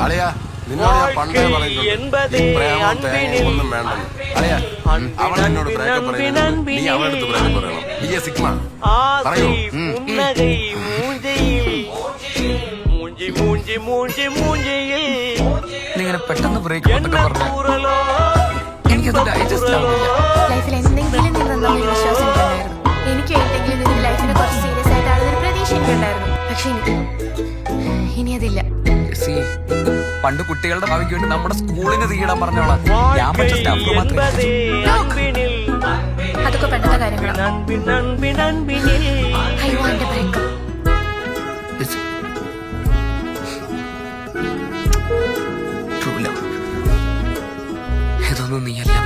അളിയ നിന്നോട് ഞാൻ പണ്ടേ പറഞ്ഞിട്ടുണ്ട് ഈ പ്രേമം തേങ്ങ ഒന്നും വേണ്ടെന്ന്. അളിയ അവൾ എന്നോട് ബ്രേക്കപ്പ് പറയുന്നത് നീ അവളെടുത്ത് ബ്രേക്കപ്പ് പറയണം. നീ സിഗ്മ പറയൂ. ഇങ്ങനെ പെട്ടെന്ന് ബ്രേക്കപ്പ് പറഞ്ഞു എനിക്കത് ഡൈജസ്റ്റ് ആവുന്നില്ല. ലൈഫിൽ എന്തെങ്കിലും നീ നന്നായി വിശ്വാസം ഉണ്ടായിരുന്നു. എനിക്ക് എന്തെങ്കിലും നിന്റെ ലൈഫിനെ കുറച്ച് സീരിയസ് ആയിട്ടാണെന്നൊരു പ്രതീക്ഷ എനിക്കുണ്ടായിരുന്നു. പക്ഷെ ഇനി അതില്ല. പണ്ട് കുട്ടികളുടെ ഭാവിക്ക് വേണ്ടി നമ്മുടെ സ്കൂളിന് തീയിടാൻ പറഞ്ഞോളാം. ഞാൻ പക്ഷേ സ്റ്റാഫ് മാത്രമേ. അതൊക്കെ പണ്ടത്തെ കാര്യങ്ങളാണ്. അയ്യോ എന്റെ ബ്രേക്കപ്പ് ഇതൊന്നും നീയല്ല.